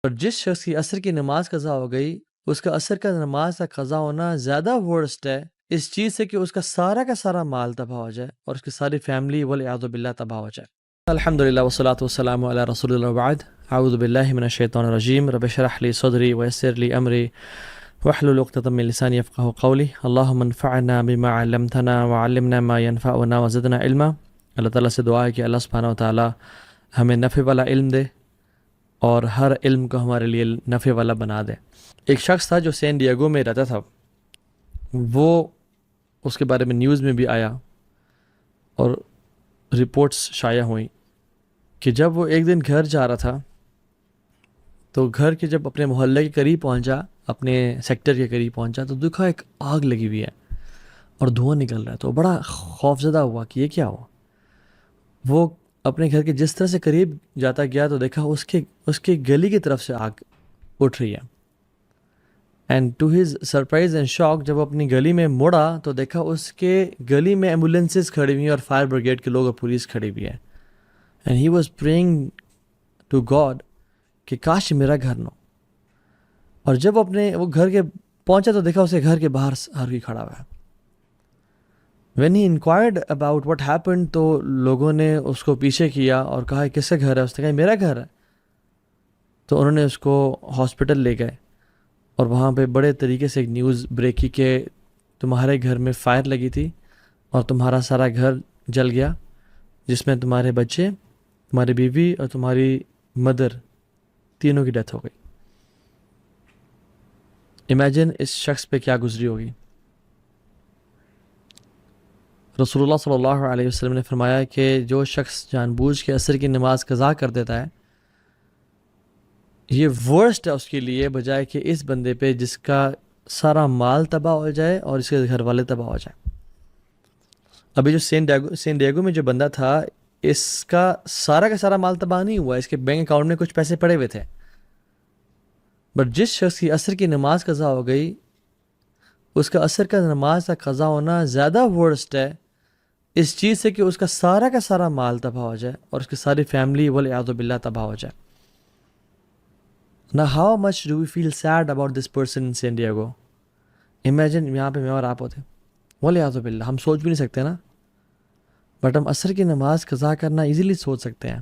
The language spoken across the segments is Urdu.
پر جس شخص کی عصر کی نماز قضا ہو گئی اس کا عصر کا نماز کا قضا ہونا زیادہ ورسٹ ہے اس چیز سے کہ اس کا سارا مال تباہ ہو جائے اور اس کی ساری فیملی والعیاذ باللہ تباہ ہو جائے۔ الحمدللہ والصلاة والسلام علی رسول اللہ وبعد، اعوذ باللہ من الشیطان الرجیم، رب اشرح لی صدری ویسر لی امری واحلل عقدۃ من لسانی یفقہوا قولی، اللہم انفعنا بما علمتنا وعلمنا ما ینفعنا وزدنا علما۔ اللہ تعالیٰ سے دعا ہے کہ اللہ سبحانہ وتعالیٰ ہمیں نفع والا علم دے اور ہر علم کو ہمارے لیے نفع والا بنا دے۔ ایک شخص تھا جو سین ڈیگو میں رہتا تھا، وہ اس کے بارے میں نیوز میں بھی آیا اور رپورٹس شائع ہوئیں کہ جب وہ ایک دن گھر جا رہا تھا تو گھر کے جب اپنے محلے کے قریب پہنچا، اپنے سیکٹر کے قریب پہنچا تو دیکھا ایک آگ لگی ہوئی ہے اور دھواں نکل رہا ہے، تو بڑا خوفزدہ ہوا کہ یہ کیا ہوا۔ وہ اپنے گھر کے جس طرح سے قریب جاتا گیا تو دیکھا اس کے گلی کی طرف سے آگ اٹھ رہی ہے، and to his surprise and shock جب وہ اپنی گلی میں مڑا تو دیکھا اس کے گلی میں ایمبولینسز کھڑی ہوئی ہیں اور فائر بریگیڈ کے لوگ اور پولیس کھڑی ہوئی ہے، and he was praying to God کہ کاش میرا گھر نہ ہو۔ اور جب وہ گھر کے پہنچا تو دیکھا اسے گھر کے باہر ہر کوئی کھڑا ہوا ہے۔ When he enquired about what happened تو لوگوں نے اس کو پیچھے کیا اور کہا کس کا گھر ہے؟ اس نے کہا میرا گھر ہے۔ تو انہوں نے اس کو ہاسپٹل لے گئے اور وہاں پہ بڑے طریقے سے ایک نیوز بریک کی کہ تمہارے گھر میں فائر لگی تھی اور تمہارا سارا گھر جل گیا، جس میں تمہارے بچے، تمہاری بیوی اور تمہاری مدر تینوں کی ڈیتھ ہو گئی۔ امیجن اس شخص پہ کیا گزری ہوگی۔ رسول اللہ صلی اللہ علیہ وسلم نے فرمایا کہ جو شخص جان بوجھ کے عصر کی نماز قضا کر دیتا ہے یہ ورسٹ ہے اس کے لیے بجائے کہ اس بندے پہ جس کا سارا مال تباہ ہو جائے اور اس کے گھر والے تباہ ہو جائیں۔ ابھی جو سین ڈیگو میں جو بندہ تھا اس کا سارا مال تباہ نہیں ہوا، اس کے بینک اکاؤنٹ میں کچھ پیسے پڑے ہوئے تھے، بٹ جس شخص کی عصر کی نماز قضا ہو گئی اس کا عصر کا نماز کا قضا ہونا زیادہ ورسٹ ہے اس چیز سے کہ اس کا سارا مال تباہ ہو جائے اور اس کی ساری فیملی والعیاذ باللہ تباہ ہو جائے۔ Now how much do we feel sad about this person in San Diego? Imagine یہاں پہ میں اور آپ ہوتے، والعیاذ باللہ، ہم سوچ بھی نہیں سکتے نا، بٹ ہم عصر کی نماز قضا کرنا ایزیلی سوچ سکتے ہیں۔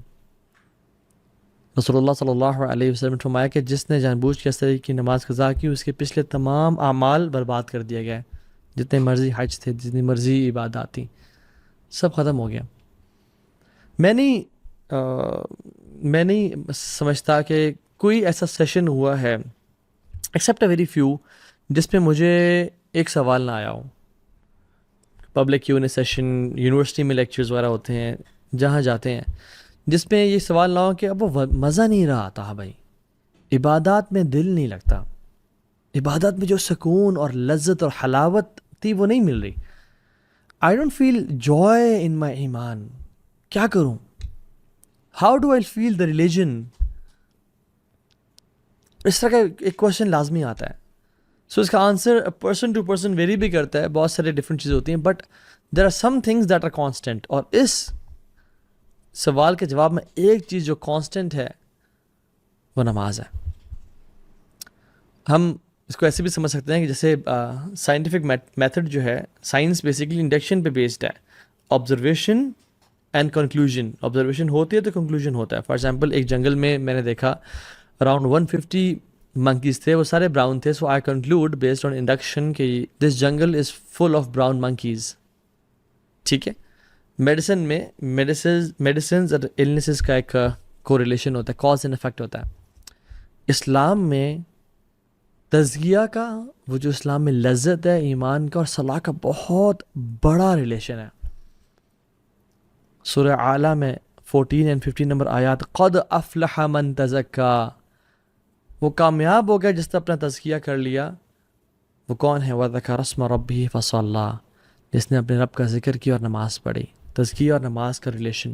رسول اللہ صلی اللہ علیہ وسلم نے فرمایا کہ جس نے جان بوجھ کے عصر کی نماز قضا کی اس کے پچھلے تمام اعمال برباد کر دیا گئے، جتنے مرضی حج تھے، جتنی مرضی عبادات تھیں، سب ختم ہو گیا۔ میں نہیں سمجھتا کہ کوئی ایسا سیشن ہوا ہے ایکسیپٹ اے ویری فیو جس پہ مجھے ایک سوال نہ آیا ہو۔ Public Q and A session, university میں لیکچرز وغیرہ ہوتے ہیں جہاں جاتے ہیں، جس میں یہ سوال نہ ہو کہ اب وہ مزہ نہیں رہا آتا بھائی، عبادات میں دل نہیں لگتا، عبادات میں جو سکون اور لذت اور حلاوت تھی وہ نہیں مل رہی، I don't feel joy in my ایمان، کیا کروں؟ How do I feel the religion؟ اس طرح کا ایک کوشچن لازمی آتا ہے۔ سو اس کا answer person to person vary بھی کرتا ہے، بہت سارے ڈفرینٹ چیزیں ہوتی ہیں، but there are some things that are constant, اور اس سوال کے جواب میں ایک چیز جو کانسٹنٹ ہے وہ نماز ہے۔ ہم اس کو ایسے بھی سمجھ سکتے ہیں کہ جیسے سائنٹیفک میتھڈ جو ہے، سائنس بیسیکلی انڈکشن پہ بیسڈ ہے، آبزرویشن اینڈ کنکلوژن۔ آبزرویشن ہوتی ہے تو کنکلوژن ہوتا ہے۔ فار ایگزامپل ایک جنگل میں نے دیکھا اراؤنڈ 150 monkeys تھے، وہ سارے براؤن تھے، so I conclude based on induction کہ this jungle is full of brown monkeys۔ ٹھیک ہے، میڈیسن میں میڈیسنز اور النیسز کا ایک کوریلیشن ہوتا ہے، کاز اینڈ افیکٹ ہوتا ہے۔ اسلام میں تزکیہ کا، وہ جو اسلام میں لذت ہے ایمان کا اور صلاح کا، بہت بڑا ریلیشن ہے۔ سورہ اعلیٰ میں 14 اور 15 نمبر آیات، قد افلح من تزکا، وہ کامیاب ہو گیا جس نے اپنا تزکیہ کر لیا۔ وہ کون ہے؟ وَذَكَرَ اسْمَ رَبِّهِ فَصَلَّى، جس نے اپنے رب کا ذکر کیا اور نماز پڑھی۔ تزکیہ اور نماز کا ریلیشن۔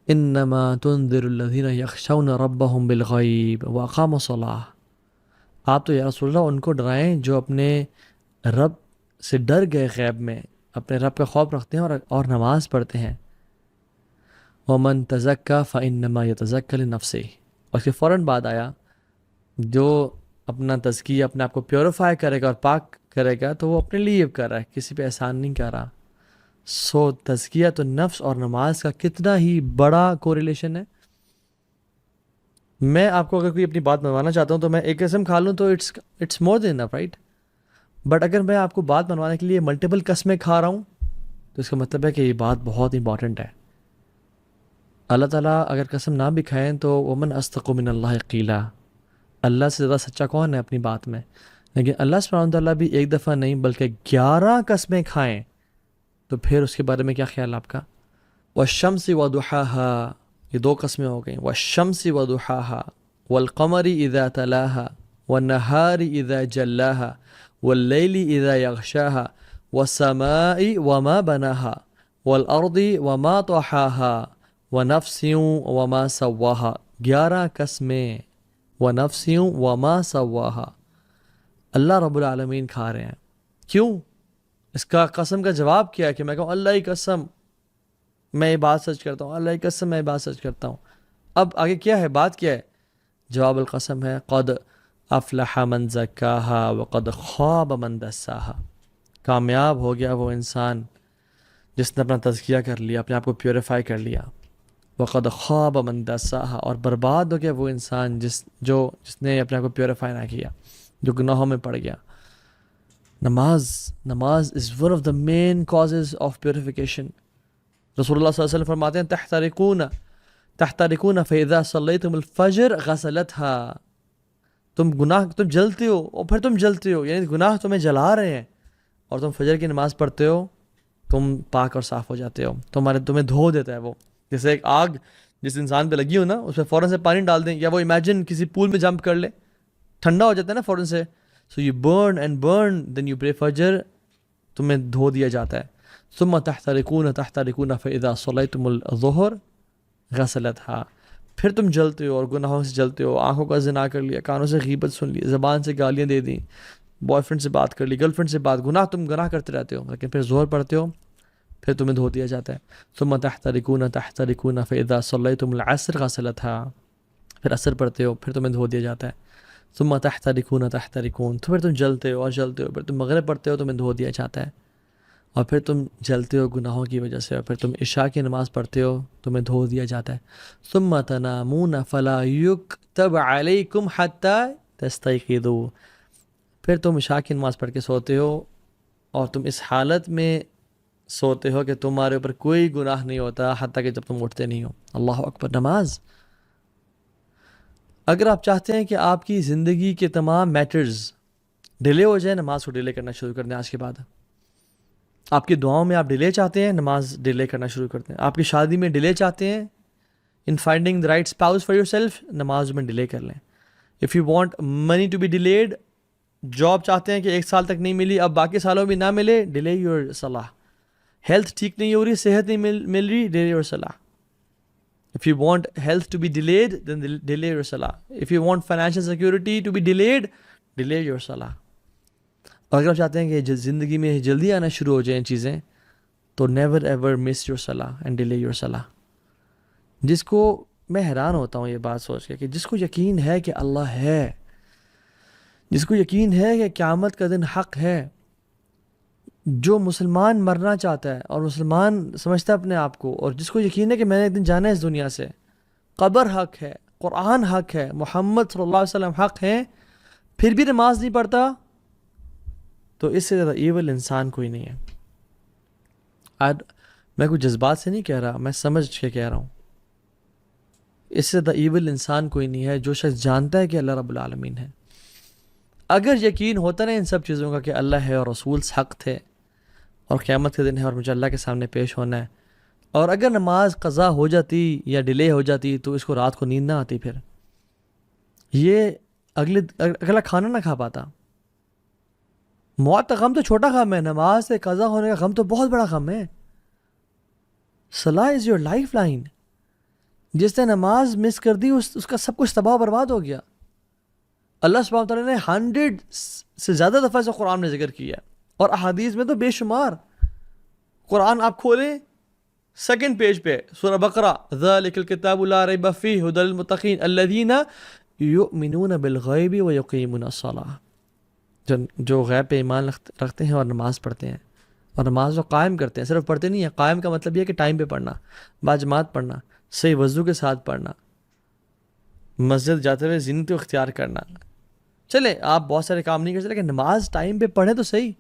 انما تنذر الذین یخشون ربهم بالغیب واقاموا الصلاۃ، آپ تو یا رسول اللہ ان کو ڈرائیں جو اپنے رب سے ڈر گئے، غیب میں اپنے رب کا خوف رکھتے ہیں اور نماز پڑھتے ہیں۔ ومن تزکا فانما یتزکی لنفسہ، اور اس کے فوراً بعد آیا جو اپنا تزکیہ اپنے آپ کو پیوریفائی کرے گا اور پاک کرے گا تو وہ اپنے لیے کر رہا ہے، کسی پہ احسان نہیں کر رہا. سو تزکیہ تو نفس اور نماز کا کتنا ہی بڑا کوریلیشن ہے. میں آپ کو اگر کوئی اپنی بات منوانا چاہتا ہوں تو میں ایک قسم کھا لوں تو it's more than enough, right? But اگر میں آپ کو بات منوانے کے لیے ملٹیپل قسمیں کھا رہا ہوں تو اس کا مطلب ہے کہ یہ بات بہت امپورٹنٹ ہے. اللہ تعالیٰ اگر قسم نہ بھی کھائیں تو ومن اصدق من اللہ قیلا، اللہ سے زیادہ سچا کون ہے اپنی بات میں؟ لیکن اللہ سبحانہ و تعالیٰ بھی ایک دفعہ نہیں بلکہ 11 قسمیں کھائیں تو پھر اس کے بارے میں کیا خیال آپ کا؟ والشمس وضحاها، یہ 2 قسمیں ہو گئیں. والشمس وضحاها والقمر اذا تلاها والنهار اذا جلاها واللیل اذا یغشاها والسماء وما بناها والارض وما طحاها ونفس وما سواها. 11 قسمیں. ونفس وما سواها. اللہ رب العالمین کھا رہے ہیں. کیوں؟ اس کا قسم کا جواب کیا ہے کہ میں کہوں اللہ کی قسم میں یہ بات سچ کرتا ہوں، اللہ کی قسم میں یہ بات سچ کرتا ہوں. اب آگے کیا ہے، بات کیا ہے؟ جواب القسم ہے قد افلح من زکاها وقد خواب من دساها. کامیاب ہو گیا وہ انسان جس نے اپنا تزکیہ کر لیا، اپنے آپ کو پیوریفائی کر لیا. وقد خواب من دساها، اور برباد ہو گیا وہ انسان جس نے اپنے آپ کو پیوریفائی نہ کیا، جو گناہوں میں پڑ گیا. نماز is one of the main causes of purification. رسول اللہ صلی اللہ علیہ وسلم فرماتے ہیں تحترقون فاذا صلیتم الفجر غسلتها. تم جلتے ہو اور پھر تم جلتے ہو، یعنی گناہ تمہیں جلا رہے ہیں، اور تم فجر کی نماز پڑھتے ہو، تم پاک اور صاف ہو جاتے ہو. تمہیں دھو دیتا ہے وہ. جیسے ایک آگ جس انسان پہ لگی ہو نا، اس پہ فوراً سے پانی ڈال دیں، یا وہ امیجن کسی پول میں جمپ کر لے، ٹھنڈا ہو جاتا ہے نا فوراً سے. So you burn then you pray فجر، تمہیں دھو دیا جاتا ہے. ثم تحترقون فاذا صلیتم الظہر غسلتها. پھر تم جلتے ہو اور گناہوں سے جلتے ہو، آنکھوں کا زنا کر لیا، کانوں سے غیبت سن لی، زبان سے گالیاں دے دیں، بوائے فرینڈ سے بات کر لی، گرل فرینڈ سے بات، تم گناہ کرتے رہتے ہو، لیکن پھر ظہر پڑھتے ہو، پھر تمہیں دھو دیا جاتا ہے. ثم تحترقون فاذا صلیتم العصر غسلتها. پھر عصر پڑھتے ہو، پھر تمہیں دھو دیا جاتا ہے. ثم تحترقون تو پھر تم جلتے ہو اور جلتے ہو، پھر تم مغرب پڑھتے ہو، تمہیں دھو دیا جاتا ہے. اور پھر تم جلتے ہو گناہوں کی وجہ سے، اور پھر تم عشاء کی نماز پڑھتے ہو، تمہیں دھو دیا جاتا ہے. ثم تنامون فلا یکتب علیکم حتی تستیقظوا. پھر تم عشاء کی نماز پڑھ کے سوتے ہو، اور تم اس حالت میں سوتے ہو کہ تمہارے اوپر کوئی گناہ نہیں ہوتا حتیٰ کہ جب تم اٹھتے نہیں ہو. اللہ اکبر. نماز، اگر آپ چاہتے ہیں کہ آپ کی زندگی کے تمام میٹرز ڈیلے ہو جائیں، نماز کو ڈیلے کرنا شروع کر دیں آج کے بعد. آپ کی دعاؤں میں آپ ڈیلے چاہتے ہیں، نماز ڈیلے کرنا شروع کر دیں. آپ کی شادی میں ڈیلے چاہتے ہیں، in finding the right spouse for yourself, نماز میں ڈیلے کر لیں. If you want money to be delayed, job چاہتے ہیں کہ 1 سال تک نہیں ملی، اب باقی سالوں میں نہ ملے، ڈیلے یور صلاح. ہیلتھ ٹھیک نہیں ہو رہی، صحت نہیں مل رہی، ڈیلے یور صلاح. If you want health to be delayed, then delay your salah. If you want financial security to be delayed, delay your salah. اور اگر آپ چاہتے ہیں کہ زندگی میں جلدی آنا شروع ہو جائیں چیزیں، تو never ever miss your salah and delay your salah. جس کو میں حیران ہوتا ہوں یہ بات سوچ کے کہ جس کو یقین ہے کہ اللہ ہے، جس کو یقین ہے کہ قیامت کا دن حق ہے، جو مسلمان مرنا چاہتا ہے اور مسلمان سمجھتا ہے اپنے آپ کو، اور جس کو یقین ہے کہ میں نے ایک دن جانا ہے اس دنیا سے، قبر حق ہے، قرآن حق ہے، محمد صلی اللہ علیہ وسلم حق ہے، پھر بھی نماز نہیں پڑھتا، تو اس سے زیادہ ایول انسان کوئی نہیں ہے. میں کوئی جذبات سے نہیں کہہ رہا، میں سمجھ کے کہہ رہا ہوں. اس سے زیادہ ایول انسان کوئی نہیں ہے جو شخص جانتا ہے کہ اللہ رب العالمین ہے. اگر یقین ہوتا نا ان سب چیزوں کا کہ اللہ ہے اور رسول حق تھے اور قیامت کے دن ہے اور مجھے اللہ کے سامنے پیش ہونا ہے، اور اگر نماز قضا ہو جاتی یا ڈیلے ہو جاتی تو اس کو رات کو نیند نہ آتی، پھر یہ اگلا کھانا نہ کھا پاتا. موت کا غم تو چھوٹا غم ہے، نماز سے قضا ہونے کا غم تو بہت بڑا غم ہے. صلاح از یور لائف لائن. جس نے نماز مس کر دی اس کا سب کچھ تباہ و برباد ہو گیا. اللہ سبحانہ وتعالیٰ نے 100 سے زیادہ دفعہ سے قرآن میں ذکر کیا ہے، اور احادیث میں تو بے شمار. قرآن آپ کھولیں سیکنڈ پیج پہ سورہ بقرہ، ذالک الکتاب لا ریب فیہ ھدی للمتقین الذین یؤمنون بالغیب ویقیمون الصلاۃ، جو غیب پہ ایمان رکھتے ہیں اور نماز پڑھتے ہیں، اور نماز کو قائم کرتے ہیں. صرف پڑھتے نہیں ہیں، قائم کا مطلب یہ ہے کہ ٹائم پہ پڑھنا، باجماعت پڑھنا، صحیح وضو کے ساتھ پڑھنا، مسجد جاتے ہوئے زینت اختیار کرنا. چلے آپ بہت سارے کام نہیں کر سکتے لیکن نماز ٹائم پہ پڑھیں تو صحیح.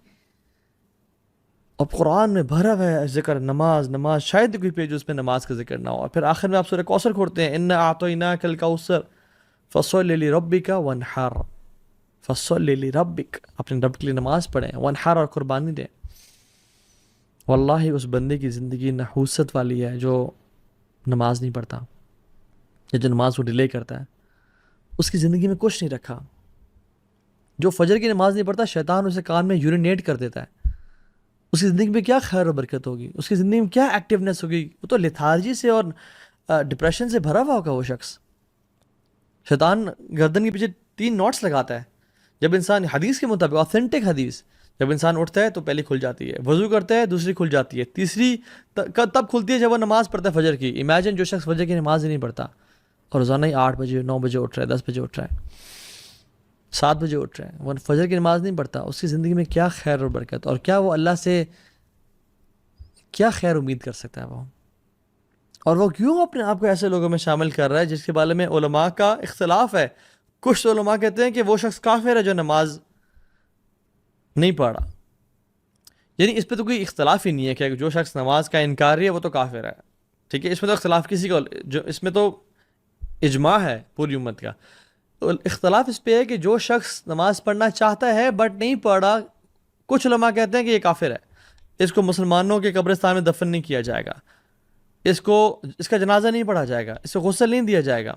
اب قرآن میں بھرا ہوا ہے ذکر نماز نماز، شاید کوئی پیج اس پہ نماز کا ذکر نہ ہو. اور پھر آخر میں آپ سورہ کوثر کھولتے ہیں، انا اعطیناک الکوثر فصل لربک وانحر، فصل لربک، اپنے رب کے لیے نماز پڑھیں، وانحر، اور قربانی دیں. واللہ اس بندے کی زندگی نحوست والی ہے جو نماز نہیں پڑھتا یا جو نماز کو ڈیلے کرتا ہے. اس کی زندگی میں کچھ نہیں رکھا. جو فجر کی نماز نہیں پڑھتا، شیطان اسے کان میں یورینیٹ کر دیتا ہے. اس کی زندگی میں کیا خیر و برکت ہوگی، اس کی زندگی میں کیا ایکٹیونیس ہوگی؟ وہ تو لیتھارجی سے اور ڈپریشن سے بھرا ہوا ہوگا وہ شخص. شیطان گردن کے پیچھے 3 نوٹس لگاتا ہے. جب انسان، حدیث کے مطابق، آتھینٹک حدیث، جب انسان اٹھتا ہے تو پہلی کھل جاتی ہے، وضو کرتا ہے دوسری کھل جاتی ہے، تیسری تب کھلتی ہے جب وہ نماز پڑھتا ہے فجر کی. امیجن جو شخص فجر کی نماز ہی نہیں پڑھتا اور روزانہ ہی 8 بجے 9 بجے اٹھ رہا ہے، 10 بجے اٹھ رہا ہے، 7 بجے اٹھ رہا ہے، وہ فجر کی نماز نہیں پڑھتا. اس کی زندگی میں کیا خیر و برکت، اور کیا وہ اللہ سے کیا خیر امید کر سکتا ہے وہ؟ اور وہ کیوں اپنے آپ کو ایسے لوگوں میں شامل کر رہا ہے جس کے بارے میں علماء کا اختلاف ہے. کچھ علماء کہتے ہیں کہ وہ شخص کافر ہے جو نماز نہیں پڑھا. یعنی اس پہ تو کوئی اختلاف ہی نہیں ہے کہ جو شخص نماز کا انکاری ہے وہ تو کافر ہے. ٹھیک ہے، اس میں تو اختلاف کسی کو، جو اس میں تو اجماع ہے پوری امت کا. اختلاف اس پہ ہے کہ جو شخص نماز پڑھنا چاہتا ہے بٹ نہیں پڑھا، کچھ علماء کہتے ہیں کہ یہ کافر ہے، اس کو مسلمانوں کے قبرستان میں دفن نہیں کیا جائے گا، اس کا جنازہ نہیں پڑھا جائے گا، اس کو غسل نہیں دیا جائے گا.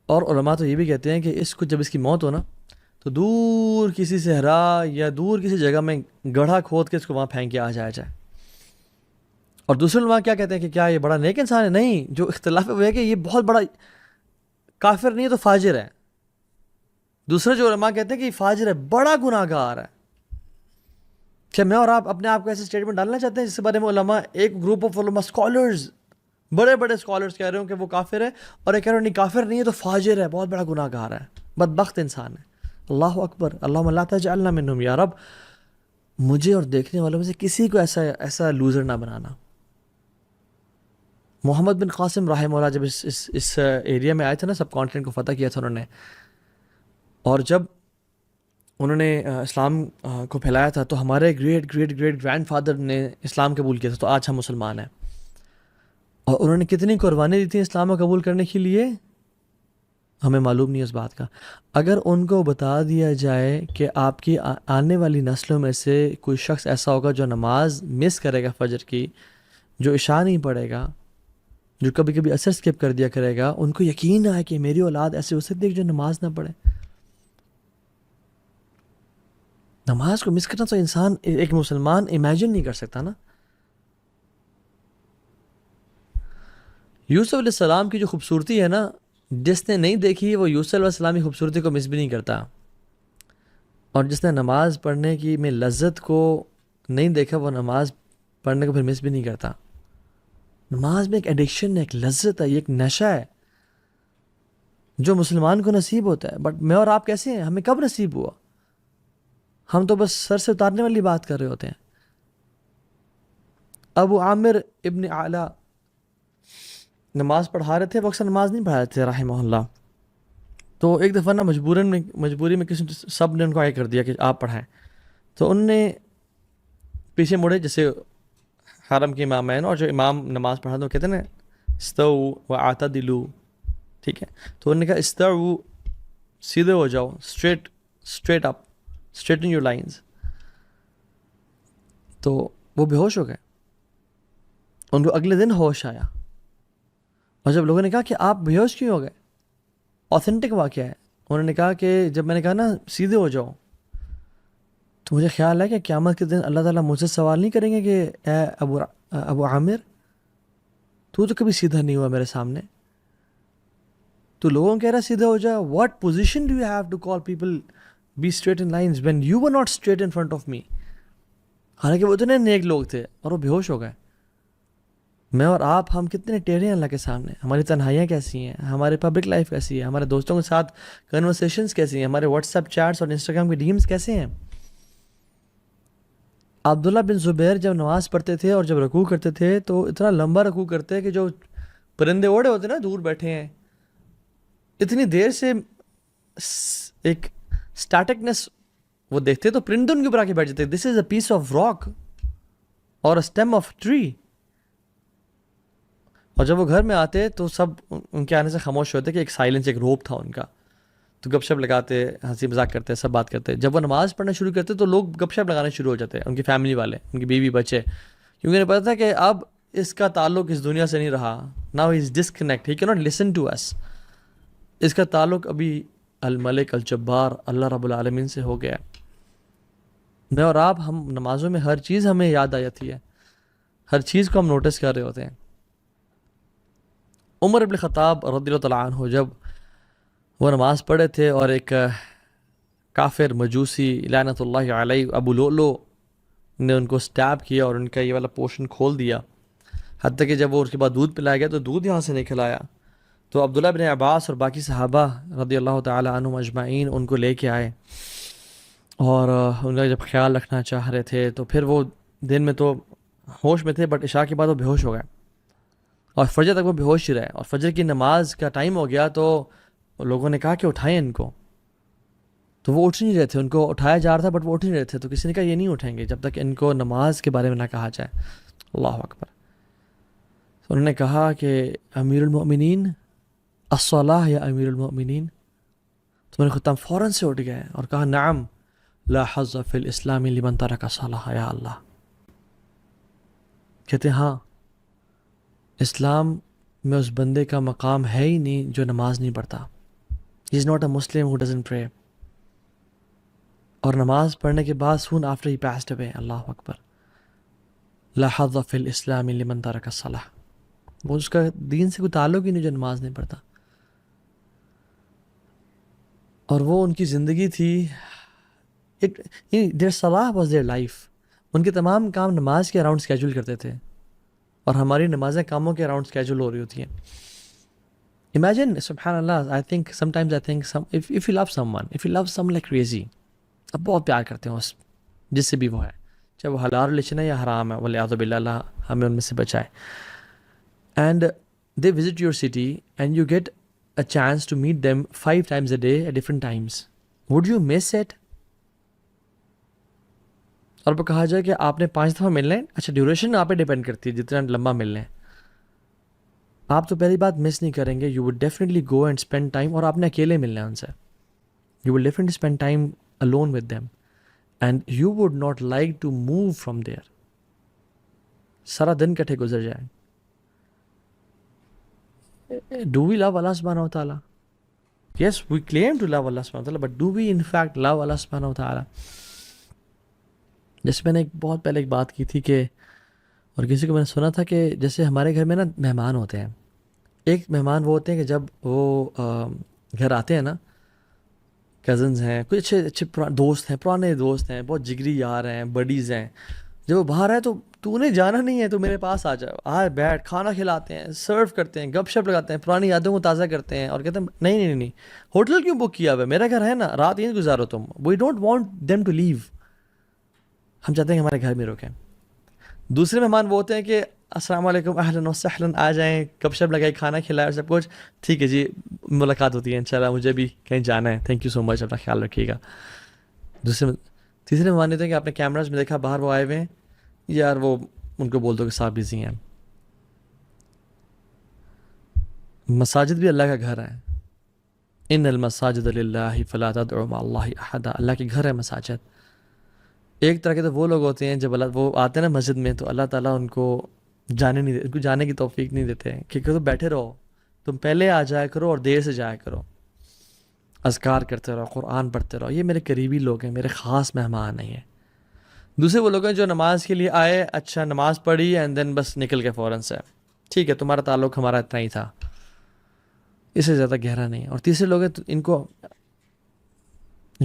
اور علماء تو یہ بھی کہتے ہیں کہ اس کو جب اس کی موت ہو نا تو دور کسی صحرا یا دور کسی جگہ میں گڑھا کھود کے اس کو وہاں پھینک کے آ جایا جائے. اور دوسرے علماء کیا کہتے ہیں کہ کیا یہ بڑا نیک انسان ہے؟ نہیں، جو اختلاف ہے وہ ہے کہ یہ بہت بڑا کافر نہیں ہے تو فاجر ہے. دوسرے جو علماء کہتے ہیں کہ یہ فاجر ہے، بڑا گناہ گار ہے. کیا میں اور آپ اپنے آپ کو ایسے اسٹیٹمنٹ ڈالنا چاہتے ہیں جس کے بارے میں علماء، ایک گروپ آف علماء، اسکالرز، بڑے بڑے اسکالرز کہہ رہے ہوں کہ وہ کافر ہے، اور ایک کہہ رہے ہیں نہیں کافر نہیں ہے تو فاجر ہے، بہت بڑا گناہ گار ہے، بدبخت انسان ہے. اللہ اکبر، اللہم لا تجعلنا منہم یا رب. مجھے اور دیکھنے والوں میں سے کسی کو ایسا لوزر نہ بنانا. محمد بن قاسم رحمہ اللہ جب اس ایریا میں آئے تھے نا، سب کانٹیننٹ کو فتح کیا تھا انہوں نے، اور جب انہوں نے اسلام کو پھیلایا تھا تو ہمارے great great great grand father نے اسلام قبول کیا تھا، تو آج ہم مسلمان ہیں. اور انہوں نے کتنی قربانی دی تھی اسلام کو قبول کرنے کے لیے، ہمیں معلوم نہیں اس بات کا. اگر ان کو بتا دیا جائے کہ آپ کی آنے والی نسلوں میں سے کوئی شخص ایسا ہوگا جو نماز مس کرے گا فجر کی، جو عشاء نہیں پڑھے گا، جو کبھی کبھی عصر اسکپ کر دیا کرے گا، ان کو یقین آئے کہ میری اولاد ایسے ہو سکتی ہے جو نماز نہ پڑھے. نماز کو مس کرنا تو انسان، ایک مسلمان امیجن نہیں کر سکتا نا. یوسف علیہ السلام کی جو خوبصورتی ہے نا، جس نے نہیں دیکھی وہ یوسف علیہ السلام کی خوبصورتی کو مس بھی نہیں کرتا، اور جس نے نماز پڑھنے کی میں لذت کو نہیں دیکھا وہ نماز پڑھنے کو پھر مس بھی نہیں کرتا. نماز میں ایک ایڈکشن ہے، ایک لذت ہے، یہ ایک نشہ ہے جو مسلمان کو نصیب ہوتا ہے. بٹ میں اور آپ کیسے ہیں؟ ہمیں کب نصیب ہوا؟ ہم تو بس سر سے اتارنے والی بات کر رہے ہوتے ہیں. ابو عامر ابن اعلیٰ نماز پڑھا رہے تھے، وہ اکثر نماز نہیں پڑھا رہے تھے رحمہ اللہ. تو ایک دفعہ نا مجبوری میں کسی سب نے ان کو آگے کر دیا کہ آپ پڑھائیں. تو ان نے پیچھے مڑے، جیسے حرم کے امام ہیں اور جو امام نماز پڑھا تو کہتے ہیں نا استو واعتدلوا، ٹھیک ہے. تو انہوں نے کہا استو، سیدھے ہو جاؤ، straight up, straighten your lines. تو وہ بے ہوش ہو گئے. ان کو اگلے دن ہوش آیا، اور جب لوگوں نے کہا کہ آپ بے ہوش کیوں ہو گئے، آتھینٹک واقعہ ہے، انہوں نے کہا کہ جب میں نے کہا نا سیدھے ہو جاؤ، تو مجھے خیال ہے کہ قیامت کے دن اللہ تعالیٰ مجھ سے سوال نہیں کریں گے کہ اے ابو عامر، تو کبھی سیدھا نہیں ہوا میرے سامنے، تو لوگوں کہہ رہا سیدھا ہو جاؤ. What position do you have to call people be straight in lines when you were not straight in front of me. حالانکہ وہ اتنے نیک لوگ تھے اور وہ بے ہوش ہو گئے. میں اور آپ ہم کتنے ٹیڑھے ہیں اللہ کے سامنے. ہماری تنہائیاں کیسی ہیں, ہماری پبلک لائف کیسی ہے, ہمارے دوستوں کے ساتھ کنورسیشنز کیسی ہیں, ہمارے واٹس ایپ چیٹس اور انسٹاگرام کے ڈیمز کیسے ہیں. عبداللہ بن زبیر جب نماز پڑھتے تھے اور جب رکوع کرتے تھے تو اتنا لمبا رکوع کرتے کہ جو پرندے اوڑے ہوتے نا دور بیٹھے ہیں, اتنی دیر سے ایک اسٹیٹکنس وہ دیکھتے تو پرندے ان کے اوپر آ کے بیٹھ جاتے. دس از اے پیس آف راک اور اے اسٹیم آف ٹری. اور جب وہ گھر میں آتے تو سب ان کے آنے سے خاموش ہوتے کہ ایک سائلنس, ایک روپ تھا ان کا. تو گپ شپ لگاتے, ہنسی مذاق کرتے, سب بات کرتے. جب وہ نماز پڑھنا شروع کرتے تو لوگ گپ شپ لگانے شروع ہو جاتے, ان کی فیملی والے, ان کی بیوی بچے, کیونکہ انہیں پتا تھا کہ اب اس کا تعلق اس دنیا سے نہیں رہا. ناؤ ہی از ڈسکنیکٹ, ہی کی ناٹ لسن ٹو اس. اس کا تعلق ابھی الملک الجبار اللہ رب العالمین سے ہو گیا. میں اور آپ ہم نمازوں میں ہر چیز ہمیں یاد آ جاتی ہے, ہر چیز کو ہم نوٹس کر رہے ہوتے ہیں. عمر ابن خطاب رضی اللہ تعالیٰ عنہ جب وہ نماز پڑھے تھے اور ایک کافر مجوسی لعنت اللہ علیہ ابو لؤلؤ نے ان کو سٹیب کیا اور ان کا یہ والا پورشن کھول دیا, حتیٰ کہ جب وہ اس کے بعد دودھ پلایا گیا تو دودھ یہاں سے نکل آیا. تو عبداللہ بن عباس اور باقی صحابہ رضی اللہ تعالیٰ عنہم اجمعین ان کو لے کے آئے اور ان کا جب خیال رکھنا چاہ رہے تھے تو پھر وہ دن میں تو ہوش میں تھے, بٹ عشاء کے بعد وہ بے ہوش ہو گئے اور فجر تک وہ بے ہوش ہی رہے. اور فجر کی نماز کا ٹائم ہو گیا تو لوگوں نے کہا کہ اٹھائیں ان کو, تو وہ اٹھ نہیں رہے تھے. ان کو اٹھایا جا رہا تھا بٹ وہ اٹھ نہیں رہے تھے. تو کسی نے کہا یہ نہیں اٹھیں گے جب تک ان کو نماز کے بارے میں نہ کہا جائے. اللہ اکبر. تو انہوں نے کہا کہ امیر المؤمنین الصلاۃ یا امیر المؤمنین. تو میرے خطاب فوراً سے اٹھ گئے اور کہا نعم لا حظ فی الاسلام لمن ترک الصلاۃ یا اللہ. کہتے ہاں, اسلام میں اس بندے کا مقام ہے ہی نہیں جو نماز نہیں پڑھتا. ہی is not a Muslim who doesn't پرے. اور نماز پڑھنے کے بعد سون آفٹر ہی پاسڈ اوے, اللہ اکبر, لا حظ فی الاسلام لمن ترک الصلاۃ. وہ اس کا دین سے کوئی تعلق ہی نہیں جو نماز نہیں پڑھتا. اور وہ ان کی زندگی تھی, دیر صلاح واز دیئر لائف. ان کے تمام کام نماز کے اراؤنڈ اسکیجول کرتے تھے اور ہماری نمازیں کاموں کے اراؤنڈ اسکیجول ہو رہی ہوتی ہیں. امیجن سبحان اللہ, I think sometimes I think if you love someone, if you love some like crazy, اب بہت پیار کرتے ہیں اس جس سے بھی وہ ہے, چاہے وہ حلال ریلیشن ہے یا حرام ہے, والعیاذ باللہ, اللہ ہمیں ان میں سے بچائے. And they visit your city and you get a chance to meet them 5 times a day at different times. Would you miss it? اور وہ کہا جائے کہ آپ نے 5 دفعہ ملنا ہے, اچھا ڈیوریشن آپ پہ ڈیپینڈ کرتی ہے جتنا لمبا ملنا ہے. آپ تو پہلی بات مس نہیں کریں گے, you would definitely go and spend time, اور آپ نے اکیلے ملنا ہے ان سے. You will definitely spend time alone with them and you would not like to move from there. سارا دن کٹھے گزر جائے. Do we love Allah subhanahu wa ta'ala? Yes, we claim to love Allah subhanahu wa ta'ala, but do we in fact love Allah subhanahu wa ta'ala? جیسے میں نے بہت پہلے ایک بات کی تھی کہ, اور کسی کو میں نے سنا تھا کہ جیسے ہمارے گھر میں نا مہمان ہوتے ہیں. ایک مہمان وہ ہوتے ہیں کہ جب وہ گھر آتے ہیں نا, کزنز ہیں, کچھ اچھے دوست ہیں, پرانے دوست ہیں, بہت جگری یار ہیں, بڈیز ہیں. جب وہ باہر آئے تو انہیں جانا نہیں ہے تو میرے پاس آ جاؤ, آئے بیٹھ, کھانا کھلاتے ہیں, سرو کرتے ہیں, گپ شپ لگاتے ہیں, پرانی یادوں کو تازہ کرتے ہیں, اور کہتے ہیں نہیں ہوٹل کیوں بک کیا ہوا ہے, میرا گھر ہے نا, رات یہیں گزارو تم. We don't want them to leave. ہم چاہتے ہیں کہ ہمارے گھر میں رکیں. دوسرے مہمان وہ ہوتے ہیں کہ السلام علیکم, اہلاً و سہلاً, آ جائیں, گپ شپ لگائے, کھانا کھلائے اور سب کچھ ٹھیک ہے جی, ملاقات ہوتی ہے انشاءاللہ, مجھے بھی کہیں جانا ہے, تھینک یو سو مچ, اپنا خیال رکھیے گا. تیسرے مہمان ہوتے ہیں کہ آپ نے کیمراز میں دیکھا باہر وہ آئے ہوئے ہیں, یار وہ ان کو بول دو کہ صاحب بزی ہیں. مساجد بھی اللہ کا گھر ہے. ان المساجد للہ فلا تدعوا مع اللہ احدا. اللہ کے گھر ہے مساجد. ایک طرح کے تو وہ لوگ ہوتے ہیں جب وہ آتے ہیں نا مسجد میں, تو اللہ تعالیٰ ان کو جانے نہیں دیتے, ان کو جانے کی توفیق نہیں دیتے ہیں کہ تم بیٹھے رہو, تم پہلے آ جایا کرو اور دیر سے جایا کرو, اذکار کرتے رہو, قرآن پڑھتے رہو. یہ میرے قریبی لوگ ہیں, میرے خاص مہمان نہیں ہیں. دوسرے وہ لوگ ہیں جو نماز کے لیے آئے, اچھا نماز پڑھی اینڈ دین بس نکل کے فوراً سے, ٹھیک ہے تمہارا تعلق ہمارا اتنا ہی تھا, اس سے زیادہ گہرا نہیں. اور تیسرے لوگ ہیں ان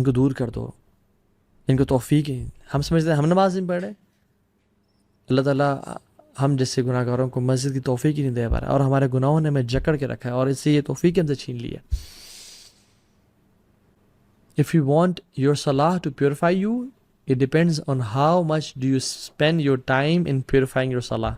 کو دور کر دو, ان کو توفیق ہے. ہم سمجھتے ہیں ہم نماز نہیں پڑھ رہے, اللہ تعالیٰ ہم جیسے گناہ گاروں کو مسجد کی توفیق ہی نہیں دے پا رہا، اور ہمارے گناہوں نے ہمیں جکڑ کے رکھا ہے اور اس سے یہ توفیق ہم سے چھین لی ہے. If you want your salah to purify you, it depends on how much do you spend your time in purifying your salah.